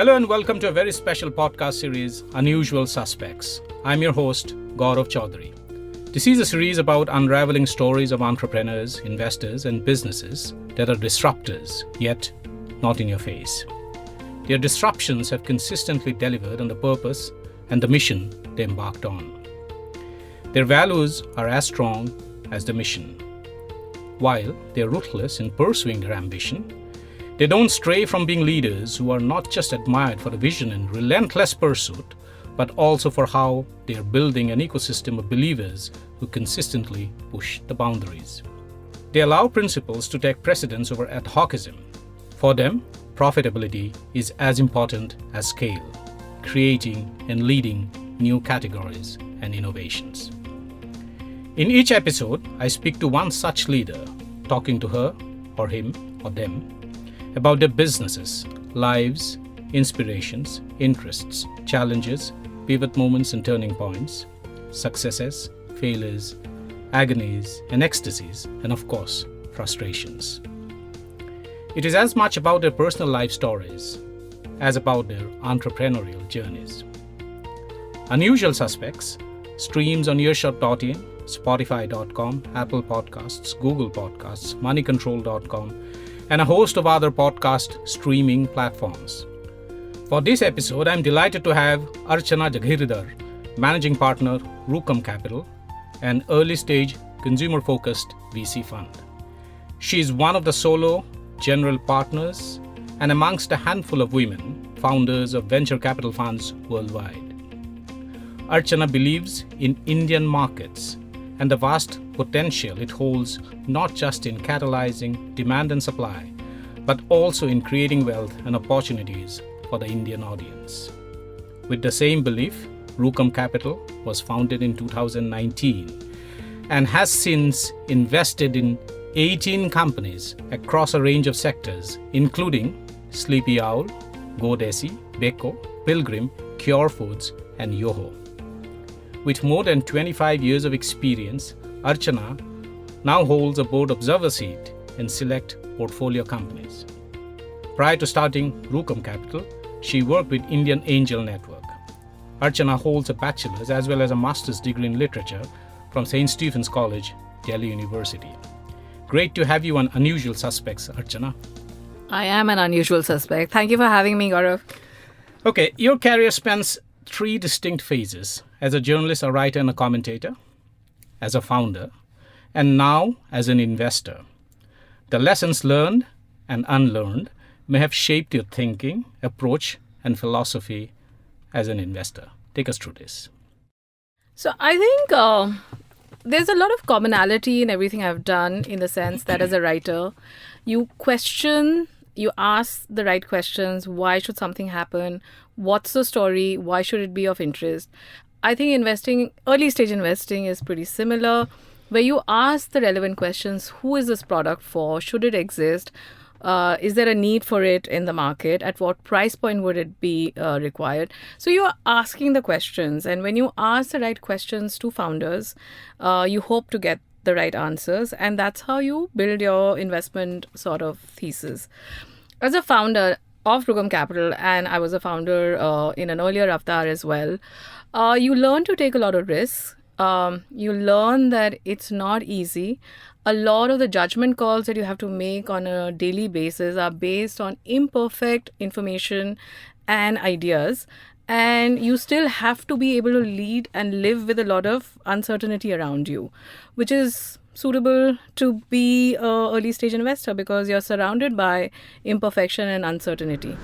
Hello and welcome to a very special podcast series, Unusual Suspects. I'm your host, Gaurav Chaudhary. This is a series about unraveling stories of entrepreneurs, investors, and businesses that are disruptors, yet not in your face. Their disruptions have consistently delivered on the purpose and the mission they embarked on. Their values are as strong as the mission. While they are ruthless in pursuing their ambition, they don't stray from being leaders who are not just admired for the vision and relentless pursuit, but also for how they are building an ecosystem of believers who consistently push the boundaries. They allow principles to take precedence over ad hocism. For them, profitability is as important as scale, creating and leading new categories and innovations. In each episode, I speak to one such leader, talking to her or him or them about their businesses, lives, inspirations, interests, challenges, pivot moments and turning points, successes, failures, agonies and ecstasies, and of course, frustrations. It is as much about their personal life stories as about their entrepreneurial journeys. Unusual Suspects streams on Earshot.in, Spotify.com, Apple Podcasts, Google Podcasts, moneycontrol.com, and a host of other podcast streaming platforms. For this episode, I'm delighted to have Archana Jaghirdar, Managing Partner, Rukam Capital, an early-stage, consumer-focused VC fund. She is one of the solo general partners and amongst a handful of women founders of venture capital funds worldwide. Archana believes in Indian markets and the vast potential it holds not just in catalyzing demand and supply, but also in creating wealth and opportunities for the Indian audience. With the same belief, Rukam Capital was founded in 2019 and has since invested in 18 companies across a range of sectors, including Sleepy Owl, GoDesi, Beco, Pilgrim, Curefoods, and Yoho. With more than 25 years of experience, Archana now holds a board observer seat in select portfolio companies. Prior to starting Rukam Capital, she worked with Indian Angel Network. Archana holds a bachelor's as well as a master's degree in literature from St. Stephen's College, Delhi University. Great to have you on Unusual Suspects, Archana. I am an unusual suspect. Thank you for having me, Gaurav. Okay, your career spans three distinct phases: as a journalist, a writer, and a commentator, as a founder, and now as an investor. The lessons learned and unlearned may have shaped your thinking, approach, and philosophy as an investor. Take us through this. So I think there's a lot of commonality in everything I've done, in the sense that as a writer, you ask the right questions. Why should something happen? What's the story? Why should it be of interest? I think early stage investing is pretty similar, where you ask the relevant questions. Who is this product for? Should it exist? Is there a need for it in the market? At what price point would it be required? So you are asking the questions. And when you ask the right questions to founders, you hope to get the right answers. And that's how you build your investment sort of thesis. As a founder of Rukam Capital, and I was a founder in an earlier avatar as well, you learn to take a lot of risks. You learn that it's not easy. A lot of the judgment calls that you have to make on a daily basis are based on imperfect information and ideas. And you still have to be able to lead and live with a lot of uncertainty around you, which is suitable to be an early stage investor because you're surrounded by imperfection and uncertainty.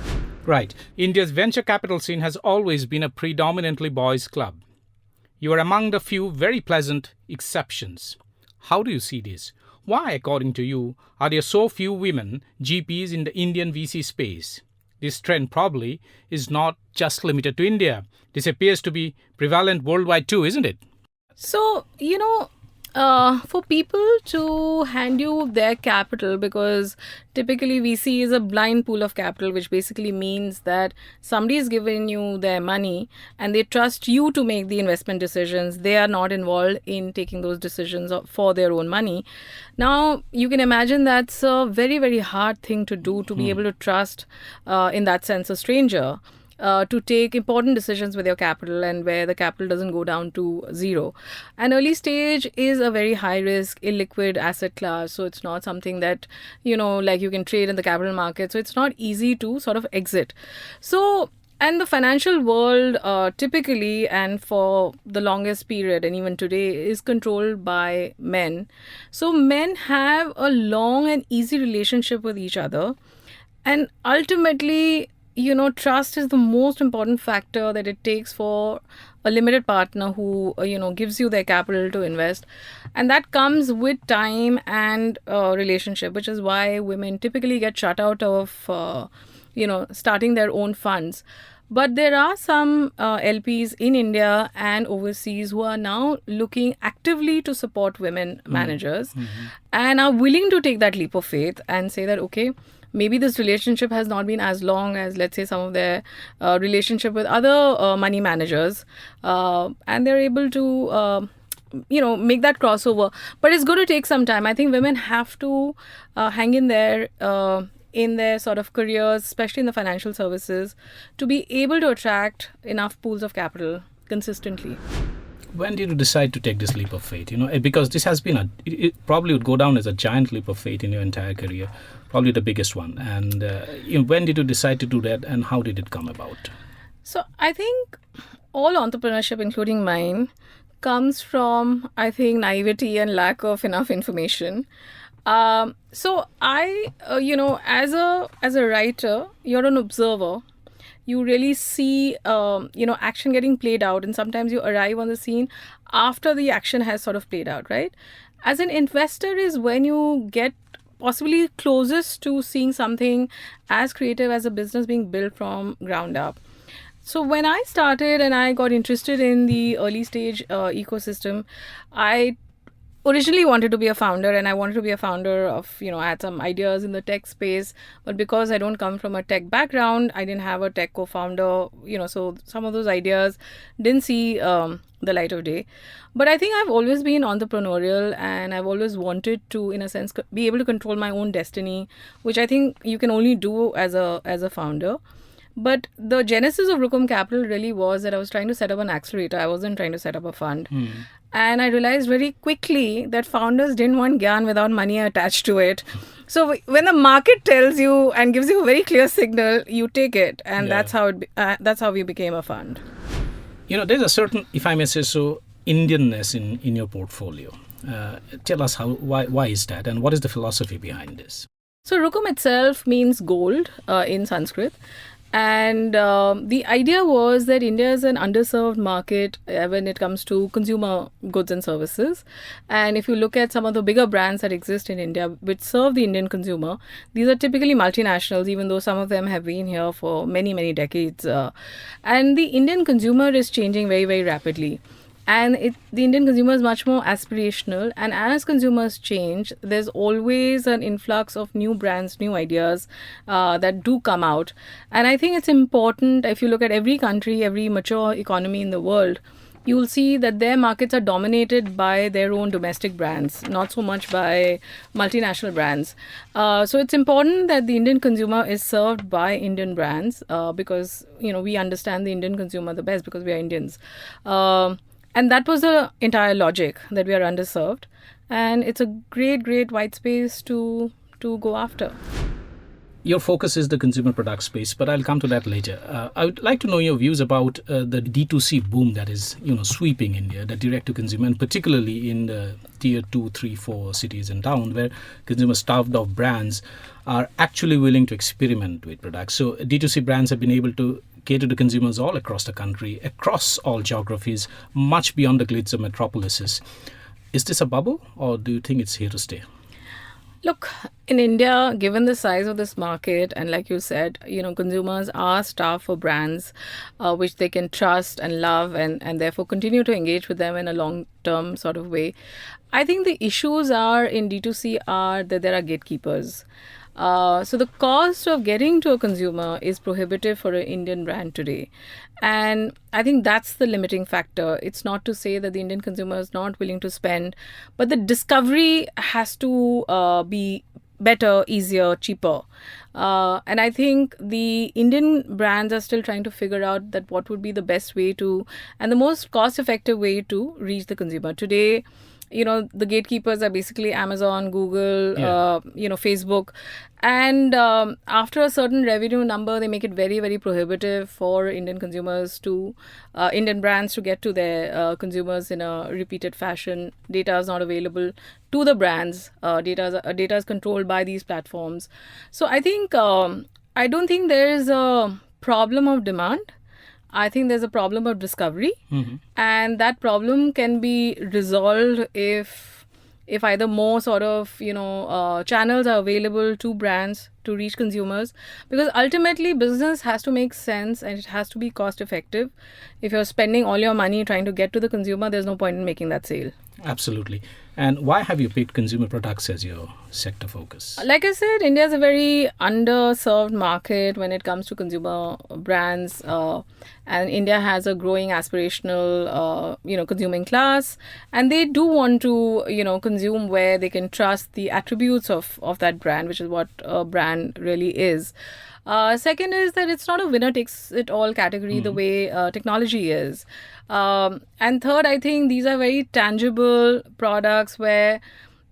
Right. India's venture capital scene has always been a predominantly boys' club. You are among the few very pleasant exceptions. How do you see this? Why, according to you, are there so few women GPs in the Indian VC space? This trend probably is not just limited to India. This appears to be prevalent worldwide too, isn't it? So, For people to hand you their capital, because typically VC is a blind pool of capital, which basically means that somebody is giving you their money and they trust you to make the investment decisions. They are not involved in taking those decisions for their own money. Now, you can imagine that's a very, very hard thing to do, to be able to trust, in that sense, a stranger. To take important decisions with your capital and where the capital doesn't go down to zero. An early stage is a very high risk, illiquid asset class. So it's not something that, like you can trade in the capital market. So it's not easy to sort of exit. So, and the financial world typically and for the longest period and even today is controlled by men. So men have a long and easy relationship with each other. And ultimately, trust is the most important factor that it takes for a limited partner who, gives you their capital to invest. And that comes with time and relationship, which is why women typically get shut out of, starting their own funds. But there are some LPs in India and overseas who are now looking actively to support women managers and are willing to take that leap of faith and say that, okay, maybe this relationship has not been as long as, let's say, some of their relationship with other money managers. And they're able to, make that crossover. But it's going to take some time. I think women have to hang in there in their sort of careers, especially in the financial services, to be able to attract enough pools of capital consistently. When did you decide to take this leap of faith? Because this has been it probably would go down as a giant leap of faith in your entire career, probably the biggest one. And when did you decide to do that, and how did it come about? So I think all entrepreneurship, including mine, comes from, I think, naivety and lack of enough information. So I, as a writer, you're an observer. You really see, action getting played out. And sometimes you arrive on the scene after the action has sort of played out, right? As an investor is when you get possibly closest to seeing something as creative as a business being built from ground up. So when I started and I got interested in the early stage ecosystem, I originally wanted to be a founder, and I wanted to be a founder of, I had some ideas in the tech space, but because I don't come from a tech background, I didn't have a tech co-founder, so some of those ideas didn't see the light of day. But I think I've always been entrepreneurial, and I've always wanted to, in a sense, be able to control my own destiny, which I think you can only do as a founder. But the genesis of Rukam Capital really was that I was trying to set up an accelerator. I wasn't trying to set up a fund. And I realized very quickly that founders didn't want gyan without money attached to it. So when the market tells you and gives you a very clear signal, you take it. And that's how we became a fund. There's a certain, if I may say so, Indianness in your portfolio. Tell us why is that, and what is the philosophy behind this? So Rukam itself means gold in Sanskrit. And the idea was that India is an underserved market when it comes to consumer goods and services. And if you look at some of the bigger brands that exist in India, which serve the Indian consumer, these are typically multinationals, even though some of them have been here for many, many decades. And the Indian consumer is changing very, very rapidly. And the Indian consumer is much more aspirational. And as consumers change, there's always an influx of new brands, new ideas that do come out. And I think it's important, if you look at every country, every mature economy in the world, you'll see that their markets are dominated by their own domestic brands, not so much by multinational brands. So it's important that the Indian consumer is served by Indian brands because, we understand the Indian consumer the best because we are Indians. And that was the entire logic, that we are underserved. And it's a great, great white space to go after. Your focus is the consumer product space, but I'll come to that later. I would like to know your views about the D2C boom that is, sweeping India, the direct-to-consumer, and particularly in the tier 2, 3, 4 cities and towns where consumers starved of brands are actually willing to experiment with products. So D2C brands have been able to cater to consumers all across the country, across all geographies, much beyond the glitz of metropolises. Is this a bubble, or do you think it's here to stay? Look, in India, given the size of this market, and like you said, consumers are starved for brands which they can trust and love, and therefore continue to engage with them in a long-term sort of way. I think the issues are in D2C are that there are gatekeepers. So the cost of getting to a consumer is prohibitive for an Indian brand today. And I think that's the limiting factor. It's not to say that the Indian consumer is not willing to spend, but the discovery has to be better, easier, cheaper. And I think the Indian brands are still trying to figure out that what would be the best way to, and the most cost effective way to reach the consumer. Today, the gatekeepers are basically Amazon, Google, Facebook. And after a certain revenue number, they make it very, very prohibitive for Indian consumers to, Indian brands to get to their consumers in a repeated fashion. Data is not available to the brands. Data is controlled by these platforms. So I think, I don't think there is a problem of demand. I think there's a problem of discovery, and that problem can be resolved if either more sort of channels are available to brands to reach consumers, because ultimately business has to make sense and it has to be cost effective. If you're spending all your money trying to get to the consumer, there's no point in making that sale. Absolutely. And why have you picked consumer products as your sector focus? Like I said, India is a very underserved market when it comes to consumer brands. And India has a growing aspirational, consuming class. And they do want to, consume where they can trust the attributes of that brand, which is what a brand really is. Second is that it's not a winner takes it all category the way technology is. And third, I think these are very tangible products where,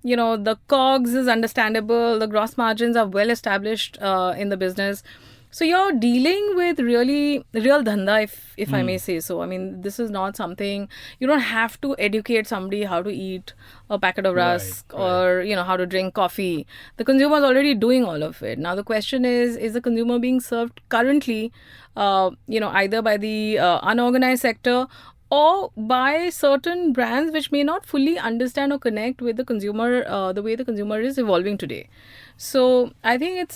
the COGS is understandable, the gross margins are well established in the business. So you're dealing with really real dhanda, if I may say so. I mean, this is not something, you don't have to educate somebody how to eat a packet of rusk or, how to drink coffee. The consumer is already doing all of it. Now, the question is the consumer being served currently, either by the unorganized sector or by certain brands which may not fully understand or connect with the consumer the way the consumer is evolving today. So I think it's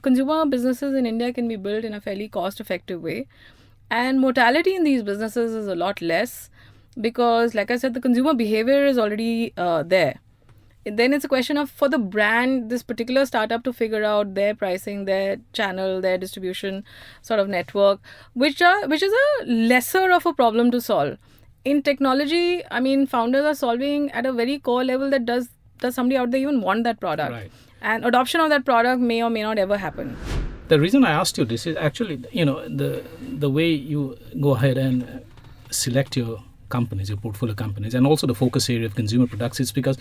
consumer businesses in India can be built in a fairly cost-effective way. And mortality in these businesses is a lot less because, like I said, the consumer behavior is already there. Then it's a question of, for the brand, this particular startup to figure out their pricing, their channel, their distribution sort of network, which is a lesser of a problem to solve. In technology, I mean, founders are solving at a very core level that does somebody out there even want that product? Right. And adoption of that product may or may not ever happen. The reason I asked you this is actually, the way you go ahead and select your companies, your portfolio companies, and also the focus area of consumer products is because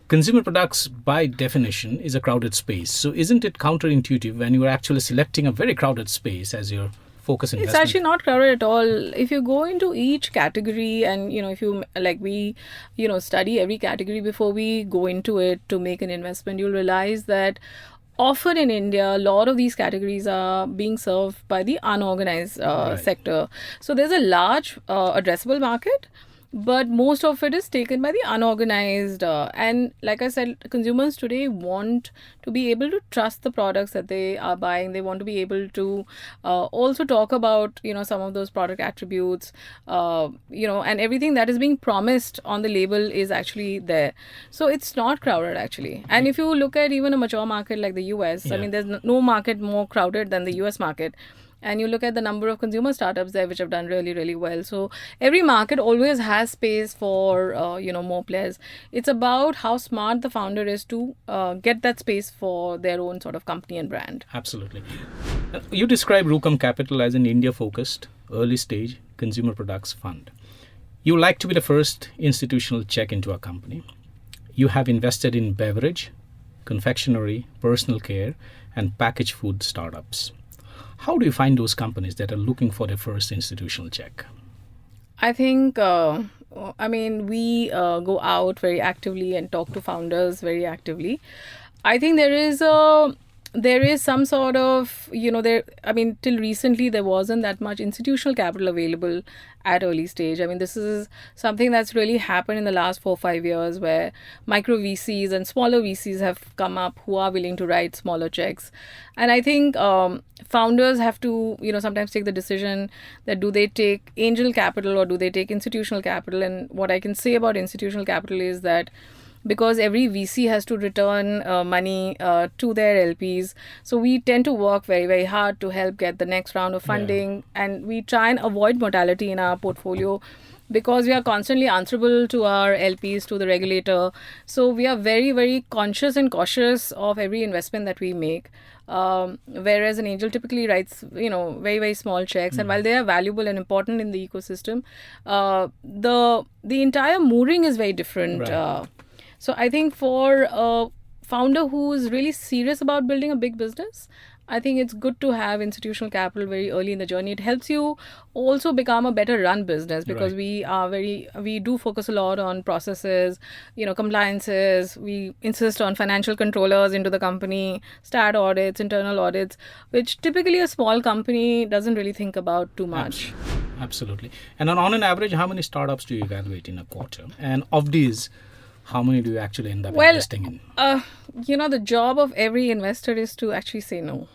consumer products, by definition, is a crowded space. So isn't it counterintuitive when you are actually selecting a very crowded space as your focus investment? It's actually not crowded at all. If you go into each category and, if you, like we, study every category before we go into it to make an investment, you'll realize that often in India, a lot of these categories are being served by the unorganized sector. So there's a large addressable market, but most of it is taken by the unorganized. And like I said, consumers today want to be able to trust the products that they are buying. They want to be able to also talk about, some of those product attributes, and everything that is being promised on the label is actually there. So it's not crowded actually. And if you look at even a mature market like the US, I mean, there's no market more crowded than the US market. And you look at the number of consumer startups there which have done really, really well. So every market always has space for, more players. It's about how smart the founder is to get that space for their own sort of company and brand. Absolutely. You describe Rukam Capital as an India-focused, early-stage consumer products fund. You like to be the first institutional check into a company. You have invested in beverage, confectionery, personal care, and packaged food startups. How do you find those companies that are looking for their first institutional check? I think, we go out very actively and talk to founders very actively. I think there is a there is some sort of, till recently there wasn't that much institutional capital available at early stage. I mean, this is something that's really happened in the last 4 or 5 years, where micro VCs and smaller VCs have come up who are willing to write smaller checks. And I think founders have to, sometimes take the decision that do they take angel capital or do they take institutional capital. And what I can say about institutional capital is that because every VC has to return money to their LPs. So we tend to work very, very hard to help get the next round of funding. Yeah. And we try and avoid mortality in our portfolio because we are constantly answerable to our LPs, to the regulator. So we are very, very conscious and cautious of every investment that we make. Whereas an angel typically writes, very, very small checks. And while they are valuable and important in the ecosystem, the entire mooring is very different. Right. So I think for a founder who's really serious about building a big business, I think it's good to have institutional capital very early in the journey. It helps you also become a better run business because we do focus a lot on processes, compliances. We insist on financial controllers into the company, stat audits, internal audits, which typically a small company doesn't really think about too much. Absolutely. And on an average, how many startups do you evaluate in a quarter? And of these, how many do you actually end up investing in? The job of every investor is to actually say no.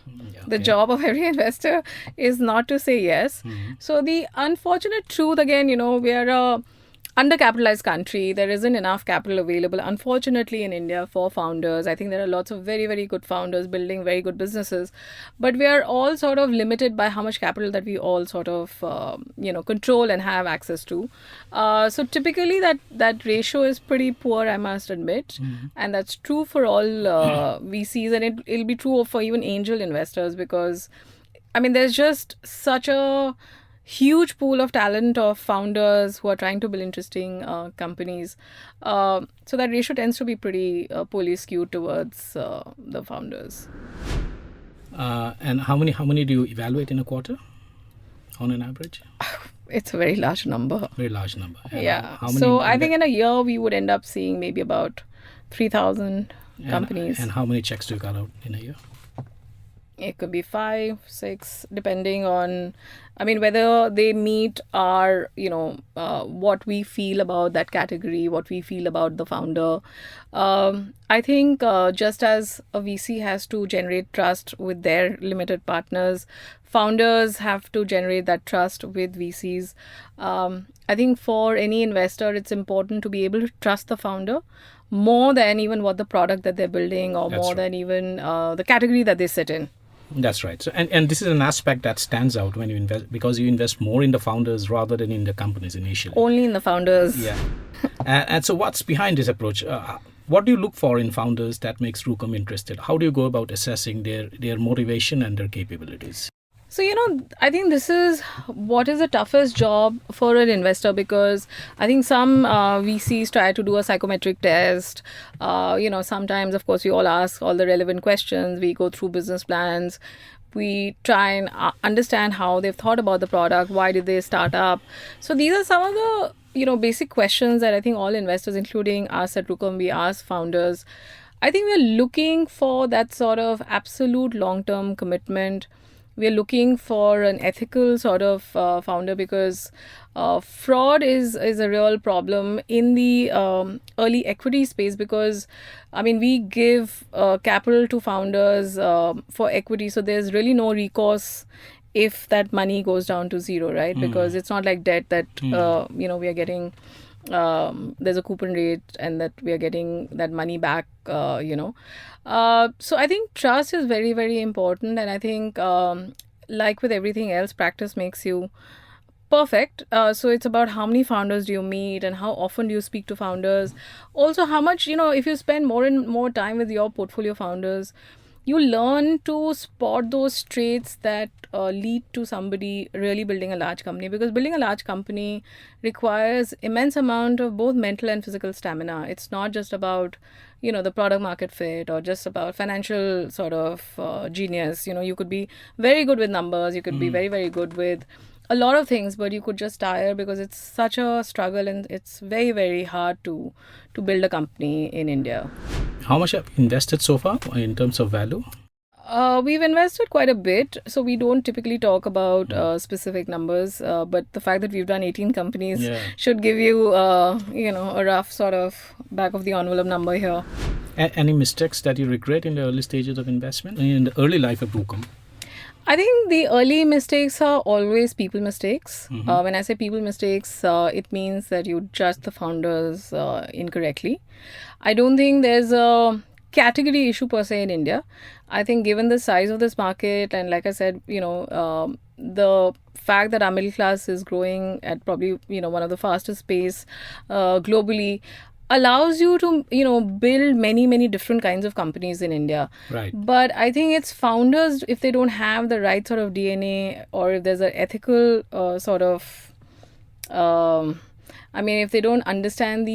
The job of every investor is not to say yes. Mm-hmm. So the unfortunate truth, again, we are a undercapitalized country. There isn't enough capital available, unfortunately, in India for founders. I think there are lots of very, very good founders building very good businesses. But we are all sort of limited by how much capital that we all sort of, control and have access to. So typically that ratio is pretty poor, I must admit. Mm-hmm. And that's true for all VCs. And it'll be true for even angel investors because, there's just such a huge pool of talent of founders who are trying to build interesting companies. So that ratio tends to be pretty poorly skewed towards the founders. And how many do you evaluate in a quarter on an average? It's a very large number. Very large number. And yeah. So I think in a year we would end up seeing maybe about 3,000 companies. And how many checks do you cut out in a year? It could be 5, 6, depending on, whether they meet our, what we feel about that category, what we feel about the founder. I think just as a VC has to generate trust with their limited partners, founders have to generate that trust with VCs. I think for any investor, it's important to be able to trust the founder more than even what the product that they're building or more than even the category that they sit in. That's right. So, and this is an aspect that stands out when you invest because you invest more in the founders rather than in the companies initially. Only in the founders. Yeah. And so what's behind this approach? What do you look for in founders that makes Rukam interested? How do you go about assessing their motivation and their capabilities? So, I think this is what is the toughest job for an investor because I think some VCs try to do a psychometric test. Sometimes, of course, we all ask all the relevant questions. We go through business plans. We try and understand how they've thought about the product. Why did they start up? So these are some of the, basic questions that I think all investors, including us at Rukam, we ask founders. I think we're looking for that sort of absolute long-term commitment. We're looking for an ethical sort of founder because fraud is a real problem in the early equity space because, we give capital to founders for equity. So there's really no recourse if that money goes down to zero, right? Because it's not like debt that, we are getting... there's a coupon rate and that we are getting that money back, So I think trust is very, very important. And I think like with everything else, practice makes you perfect. So it's about how many founders do you meet and how often do you speak to founders. Also, how much, if you spend more and more time with your portfolio founders, you learn to spot those traits that lead to somebody really building a large company because building a large company requires immense amount of both mental and physical stamina. It's not just about, the product market fit or just about financial sort of genius. You could be very good with numbers. You could be very, very good with a lot of things, but you could just tire because it's such a struggle and it's very, very hard to build a company in India. How much have you invested so far in terms of value? We've invested quite a bit, so we don't typically talk about specific numbers. But the fact that we've done 18 companies should give you, a rough sort of back of the envelope number here. Any mistakes that you regret in the early stages of investment, in the early life of Rukam? I think the early mistakes are always people mistakes. When I say people mistakes, it means that you judge the founders incorrectly. I don't think there's a category issue per se in India. I think given the size of this market and like I said, the fact that our middle class is growing at probably, one of the fastest pace globally, allows you to build many different kinds of companies in India. Right. But I think it's founders, if they don't have the right sort of DNA, or if there's an ethical sort of if they don't understand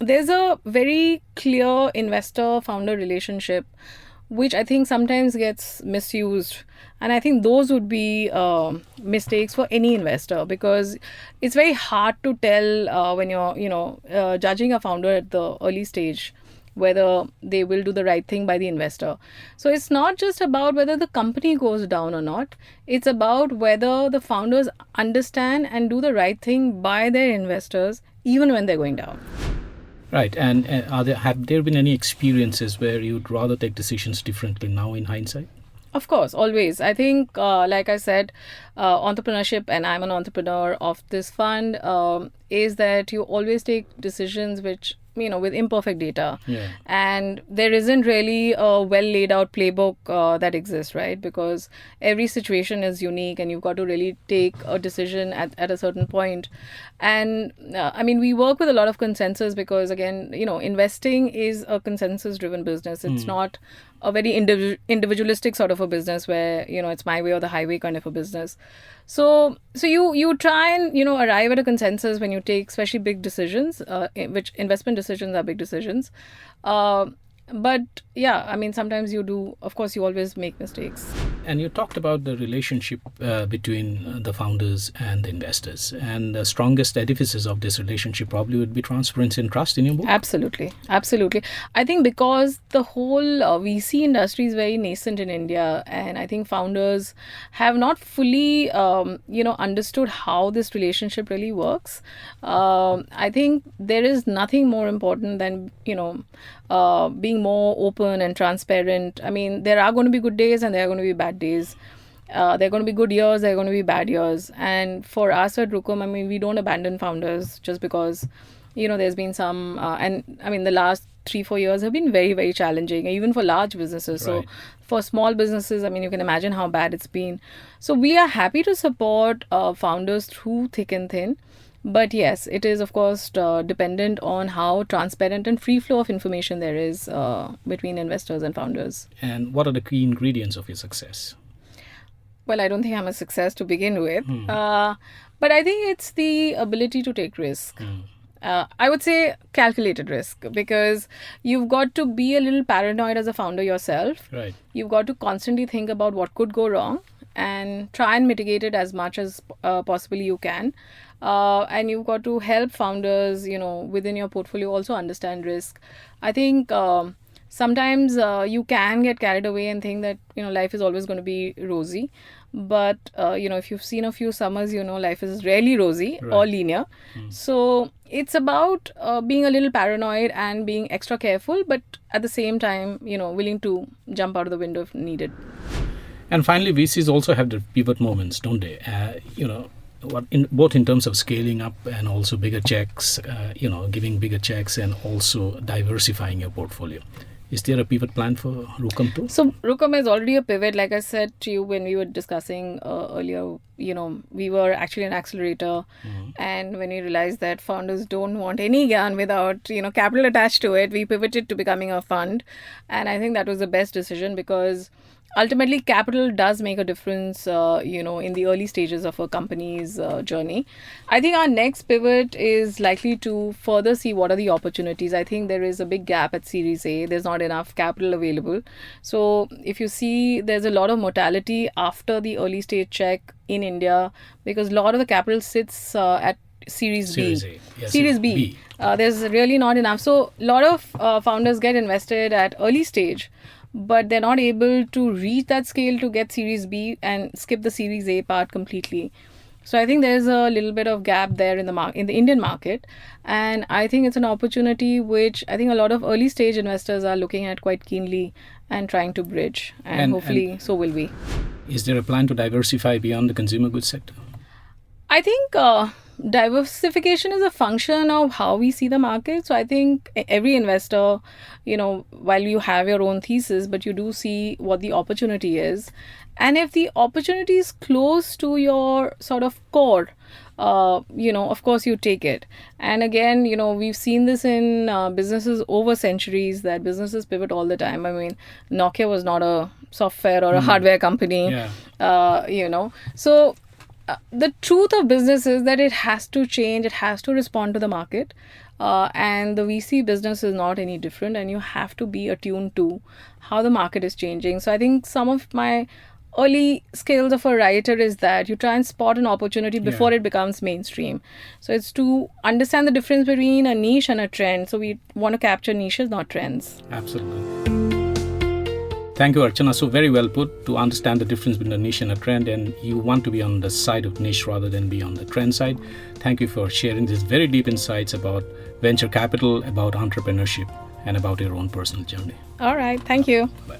there's a very clear investor founder relationship, which I think sometimes gets misused. And I think those would be mistakes for any investor, because it's very hard to tell when you're judging a founder at the early stage whether they will do the right thing by the investor. So it's not just about whether the company goes down or not. It's about whether the founders understand and do the right thing by their investors even when they're going down. Right. And have there been any experiences where you'd rather take decisions differently now in hindsight? Of course, always. I think, like I said, entrepreneurship, and I'm an entrepreneur of this fund, is that you always take decisions which, with imperfect data. Yeah. And there isn't really a well laid out playbook that exists, right? Because every situation is unique and you've got to really take a decision at a certain point. And we work with a lot of consensus because, again, investing is a consensus driven business. It's not a very individualistic sort of a business where, it's my way or the highway kind of a business. So you try and, arrive at a consensus when you take especially big decisions, which investment decisions are big decisions. But yeah, sometimes you do, of course, you always make mistakes. And you talked about the relationship between the founders and the investors. And the strongest edifices of this relationship probably would be transparency and trust in your book. Absolutely. I think because the whole VC industry is very nascent in India, and I think founders have not fully, understood how this relationship really works. I think there is nothing more important than, being more open and transparent. There are going to be good days and there are going to be bad days. There are going to be good years, there are going to be bad years. And for us at Rukam, we don't abandon founders just because, there's been some, the last 3-4 years have been very, very challenging, even for large businesses. Right. So for small businesses, you can imagine how bad it's been. So we are happy to support founders through thick and thin. But yes, it is, of course, dependent on how transparent and free flow of information there is between investors and founders. And what are the key ingredients of your success? Well, I don't think I'm a success to begin with. But I think it's the ability to take risk. I would say calculated risk, because you've got to be a little paranoid as a founder yourself. Right. You've got to constantly think about what could go wrong and try and mitigate it as much as possibly you can. And you've got to help founders, within your portfolio also understand risk. I think sometimes you can get carried away and think that, life is always going to be rosy. But, if you've seen a few summers, life is rarely rosy or linear. So it's about being a little paranoid and being extra careful, but at the same time, willing to jump out of the window if needed. And finally, VCs also have the pivot moments, don't they? Both in terms of scaling up and also bigger checks, giving bigger checks and also diversifying your portfolio. Is there a pivot plan for Rukam too? So Rukam is already a pivot. Like I said to you when we were discussing earlier, we were actually an accelerator. And when we realized that founders don't want any GAN without, capital attached to it, we pivoted to becoming a fund. And I think that was the best decision, because ultimately capital does make a difference, in the early stages of a company's journey. I think our next pivot is likely to further see what are the opportunities. I think there is a big gap at Series A. There's not enough capital available. So if you see, there's a lot of mortality after the early stage check in India, because a lot of the capital sits at Series Series B. A. Yeah, Series B. There's really not enough. So a lot of founders get invested at early stage, but they're not able to reach that scale to get Series B and skip the Series A part completely. So I think there's a little bit of gap there in the Indian market, and I think it's an opportunity which I think a lot of early stage investors are looking at quite keenly and trying to bridge, and hopefully so will we. Is there a plan to diversify beyond the consumer goods sector? I think diversification is a function of how we see the market. So I think every investor, while you have your own thesis, but you do see what the opportunity is. And if the opportunity is close to your sort of core, of course you take it. And again, we've seen this in businesses over centuries, that businesses pivot all the time. I mean, Nokia was not a software or a hardware company, So the truth of business is that it has to change, it has to respond to the market. And the VC business is not any different, and you have to be attuned to how the market is changing. So I think some of my early skills of a writer is that you try and spot an opportunity before it becomes mainstream. So it's to understand the difference between a niche and a trend. So we want to capture niches, not trends. Absolutely. Thank you, Archana. So very well put, to understand the difference between a niche and a trend, and you want to be on the side of niche rather than be on the trend side. Thank you for sharing these very deep insights about venture capital, about entrepreneurship, and about your own personal journey. All right. Thank you. Bye.